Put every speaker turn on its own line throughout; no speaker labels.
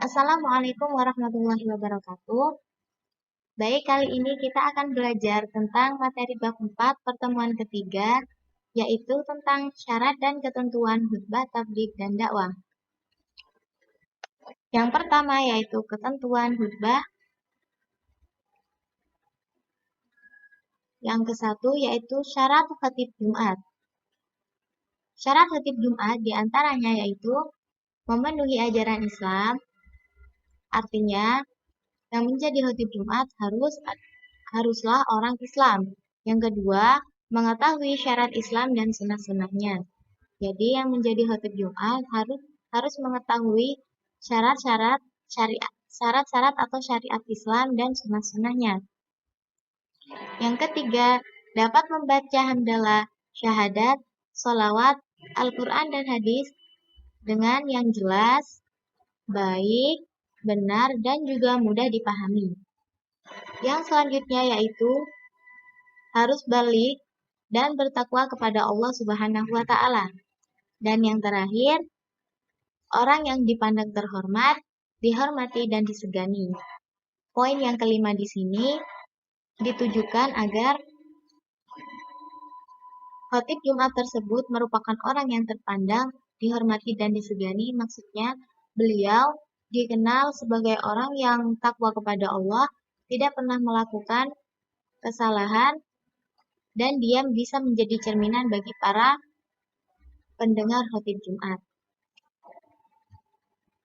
Assalamualaikum warahmatullahi wabarakatuh. Baik, kali ini kita akan belajar tentang materi bab 4 pertemuan ketiga, yaitu tentang syarat dan ketentuan khutbah, tabligh, dan dakwah. Yang pertama yaitu ketentuan khutbah. Yang ke-1 yaitu syarat khatib Jumat. Syarat khatib Jumat diantaranya yaitu memenuhi ajaran Islam, artinya yang menjadi khatib Jumat haruslah orang Islam. Yang kedua, mengetahui syarat Islam dan sunnah-sunnahnya. Jadi yang menjadi khatib Jumat harus mengetahui syarat-syarat atau syariat Islam dan sunnah-sunnahnya. Yang ketiga, dapat membaca hamdalah, syahadat, sholawat, Al-Quran dan hadis dengan yang jelas, baik, benar, dan juga mudah dipahami. Yang selanjutnya yaitu harus balik dan bertakwa kepada Allah Subhanahu wa Ta'ala. Dan yang terakhir, orang yang dipandang terhormat, dihormati dan disegani. Poin yang kelima di sini ditujukan agar khatib Jumat tersebut merupakan orang yang terpandang, dihormati dan disegani. Maksudnya, beliau dikenal sebagai orang yang takwa kepada Allah, tidak pernah melakukan kesalahan, dan dia bisa menjadi cerminan bagi para pendengar khatib Jumat.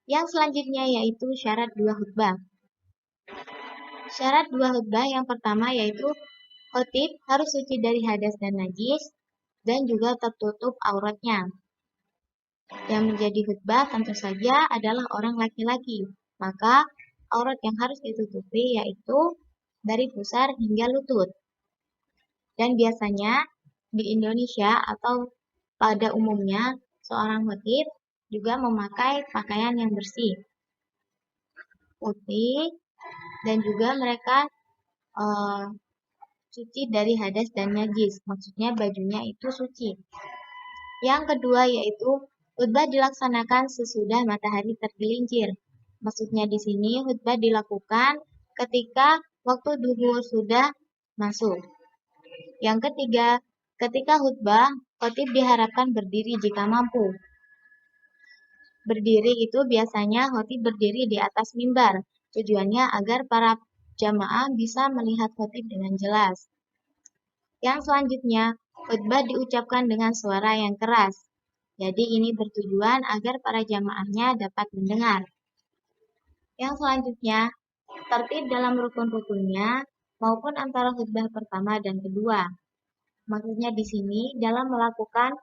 Yang selanjutnya yaitu syarat 2 khutbah. Syarat 2 khutbah yang pertama yaitu khatib harus suci dari hadas dan najis dan juga tertutup auratnya. Yang menjadi khutbah tentu saja adalah orang laki-laki. Maka aurat yang harus ditutupi yaitu dari pusar hingga lutut. Dan biasanya di Indonesia atau pada umumnya seorang khatib juga memakai pakaian yang bersih, putih, dan juga mereka suci dari hadas dan najis. Maksudnya bajunya itu suci. Yang kedua yaitu khutbah dilaksanakan sesudah matahari tergelincir. Maksudnya di sini khutbah dilakukan ketika waktu duhur sudah masuk. Yang ketiga, ketika khutbah, khatib diharapkan berdiri jika mampu. Berdiri itu biasanya khatib berdiri di atas mimbar. Tujuannya agar para jamaah bisa melihat khatib dengan jelas. Yang selanjutnya, khutbah diucapkan dengan suara yang keras. Jadi ini bertujuan agar para jamaahnya dapat mendengar. Yang selanjutnya, tertib dalam rukun-rukunnya maupun antara khutbah pertama dan kedua. Maksudnya di sini dalam melakukan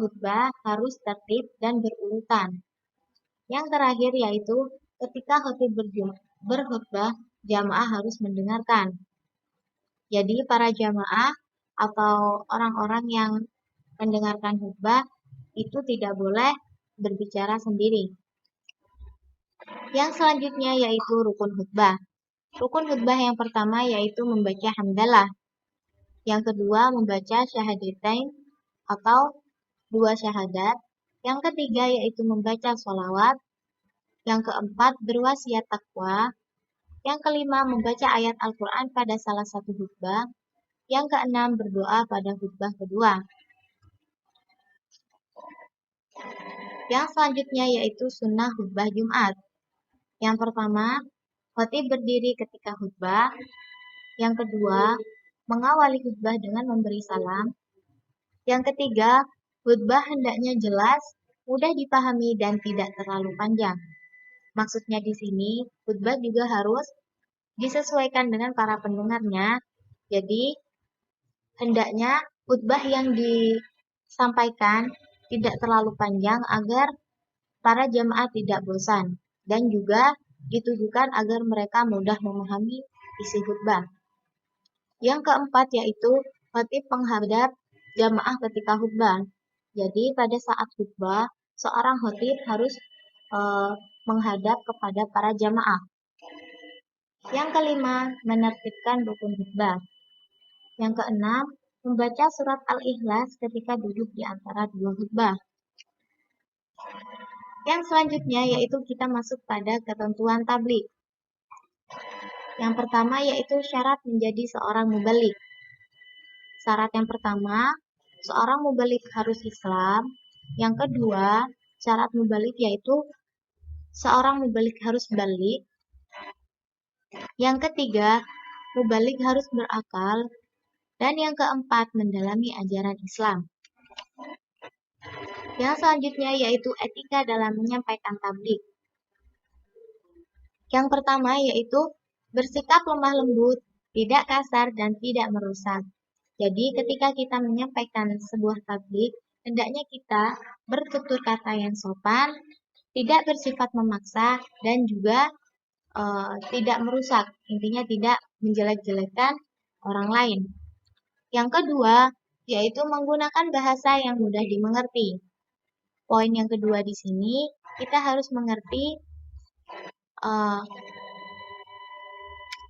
khutbah harus tertib dan berurutan. Yang terakhir yaitu ketika khatib berkhutbah, jamaah harus mendengarkan. Jadi para jamaah atau orang-orang yang mendengarkan khutbah itu tidak boleh berbicara sendiri. Yang selanjutnya yaitu rukun khutbah. Rukun khutbah yang pertama yaitu membaca hamdalah. Yang kedua membaca syahadatain atau 2 syahadat. Yang ketiga yaitu membaca sholawat. Yang keempat berwasiat takwa. Yang kelima membaca ayat Al-Quran pada salah satu khutbah. Yang keenam berdoa pada khutbah kedua. Yang selanjutnya yaitu sunnah khutbah Jumat. Yang pertama, khatib berdiri ketika khutbah. Yang kedua, mengawali khutbah dengan memberi salam. Yang ketiga, khutbah hendaknya jelas, mudah dipahami dan tidak terlalu panjang. Maksudnya di sini, khutbah juga harus disesuaikan dengan para pendengarnya. Jadi, hendaknya khutbah yang disampaikan tidak terlalu panjang agar para jamaah tidak bosan dan juga ditujukan agar mereka mudah memahami isi khutbah. Yang keempat yaitu khatib menghadap jamaah ketika khutbah. Jadi pada saat khutbah, seorang khatib harus menghadap kepada para jamaah. Yang kelima, menertibkan rukun khutbah. Yang keenam, membaca surat Al-Ikhlas ketika duduk di antara dua khutbah. Yang selanjutnya yaitu kita masuk pada ketentuan tabligh. Yang pertama yaitu syarat menjadi seorang mubalik. Syarat yang pertama, seorang mubalik harus Islam. Yang kedua, syarat mubalik yaitu seorang mubalik harus balik. Yang ketiga, mubalik harus berakal. Dan yang keempat, mendalami ajaran Islam. Yang selanjutnya yaitu etika dalam menyampaikan tabligh. Yang pertama yaitu bersikap lemah lembut, tidak kasar, dan tidak merusak. Jadi ketika kita menyampaikan sebuah tabligh, hendaknya kita bertutur kata yang sopan, tidak bersifat memaksa, dan juga tidak merusak. Intinya tidak menjelek-jelekan orang lain. Yang kedua, yaitu menggunakan bahasa yang mudah dimengerti. Poin yang kedua di sini, kita harus mengerti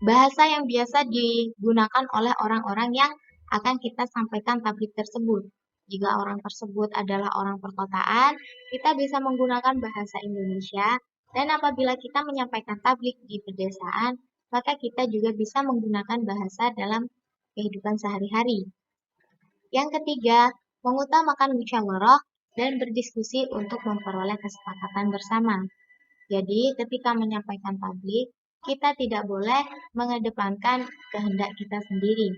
bahasa yang biasa digunakan oleh orang-orang yang akan kita sampaikan tabligh tersebut. Jika orang tersebut adalah orang perkotaan, kita bisa menggunakan bahasa Indonesia, dan apabila kita menyampaikan tabligh di pedesaan, maka kita juga bisa menggunakan bahasa dalam kehidupan sehari-hari. Yang ketiga, mengutamakan musyawarah dan berdiskusi untuk memperoleh kesepakatan bersama. Jadi, ketika menyampaikan tabligh, kita tidak boleh mengedepankan kehendak kita sendiri.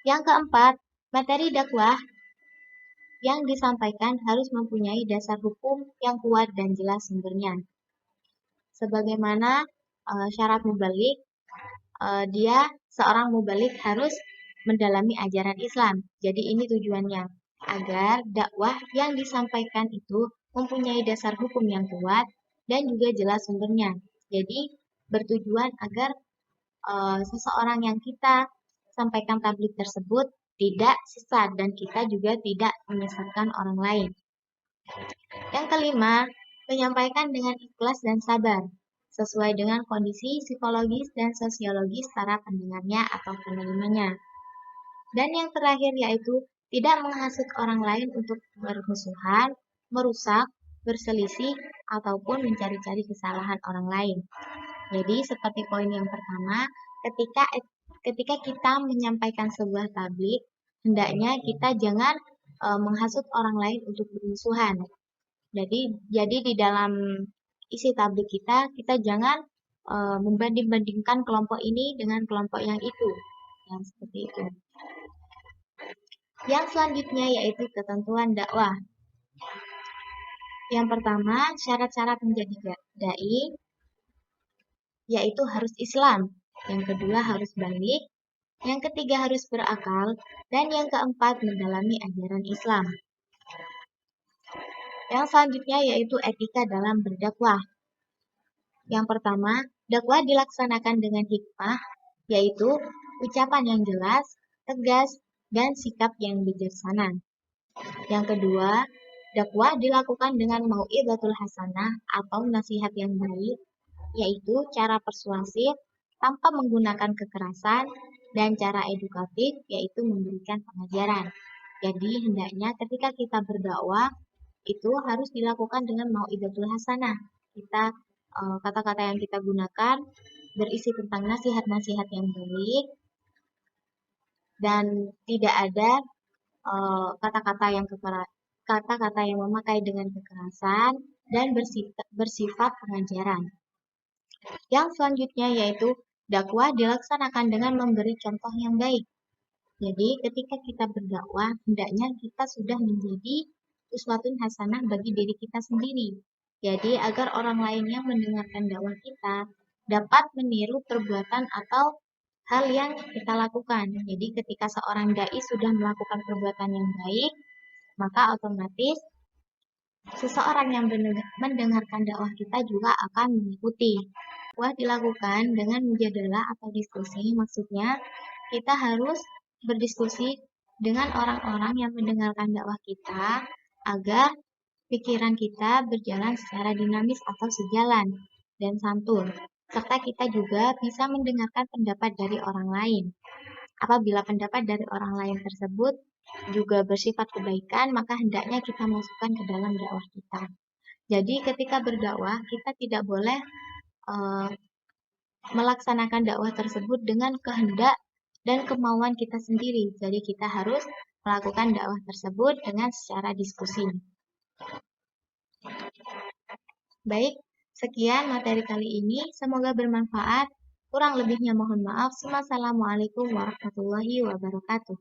Yang keempat, materi dakwah yang disampaikan harus mempunyai dasar hukum yang kuat dan jelas sumbernya. Sebagaimana syarat mubalik, dia seorang mubalik harus mendalami ajaran Islam. Jadi ini tujuannya, agar dakwah yang disampaikan itu mempunyai dasar hukum yang kuat dan juga jelas sumbernya. Jadi bertujuan agar seseorang yang kita sampaikan tabligh tersebut tidak sesat dan kita juga tidak menyesatkan orang lain. Yang kelima, menyampaikan dengan ikhlas dan sabar, sesuai dengan kondisi psikologis dan sosiologis para pendengarnya atau penerimanya. Dan yang terakhir yaitu tidak menghasut orang lain untuk bermusuhan, merusak, berselisih, ataupun mencari-cari kesalahan orang lain. Jadi seperti poin yang pertama, ketika kita menyampaikan sebuah tabligh, hendaknya kita jangan menghasut orang lain untuk bermusuhan. Jadi di dalam isi tabligh kita jangan membanding-bandingkan kelompok ini dengan kelompok yang itu. Yang seperti itu. Yang selanjutnya yaitu ketentuan dakwah. Yang pertama, syarat-syarat menjadi dai yaitu harus Islam. Yang kedua harus balik. Yang ketiga harus berakal. Dan yang keempat mendalami ajaran Islam. Yang selanjutnya yaitu etika dalam berdakwah. Yang pertama, dakwah dilaksanakan dengan hikmah, yaitu ucapan yang jelas, tegas, dan sikap yang bijaksana. Yang kedua, dakwah dilakukan dengan mau'izatul hasanah atau nasihat yang baik, yaitu cara persuasif tanpa menggunakan kekerasan, dan cara edukatif yaitu memberikan pengajaran. Jadi hendaknya ketika kita berdakwah itu harus dilakukan dengan mau'izatul hasanah. Kata-kata yang kita gunakan berisi tentang nasihat-nasihat yang baik dan tidak ada kata-kata yang memakai dengan kekerasan dan bersifat pengajaran. Yang selanjutnya yaitu dakwah dilaksanakan dengan memberi contoh yang baik. Jadi ketika kita berdakwah, hendaknya kita sudah menjadi uswatun hasanah bagi diri kita sendiri. Jadi agar orang lain yang mendengarkan dakwah kita dapat meniru perbuatan atau hal yang kita lakukan. Jadi ketika seorang dai sudah melakukan perbuatan yang baik, maka otomatis seseorang yang mendengarkan dakwah kita juga akan mengikuti. Dakwah dilakukan dengan mujadalah atau diskusi, maksudnya kita harus berdiskusi dengan orang-orang yang mendengarkan dakwah kita agar pikiran kita berjalan secara dinamis atau sejalan dan santun, serta kita juga bisa mendengarkan pendapat dari orang lain. Apabila pendapat dari orang lain tersebut juga bersifat kebaikan, maka hendaknya kita masukkan ke dalam dakwah kita. Jadi ketika berdakwah, kita tidak boleh melaksanakan dakwah tersebut dengan kehendak dan kemauan kita sendiri. Jadi kita harus melakukan dakwah tersebut dengan secara diskusi. Baik, sekian materi kali ini. Semoga bermanfaat. Kurang lebihnya mohon maaf. Wassalamualaikum warahmatullahi wabarakatuh.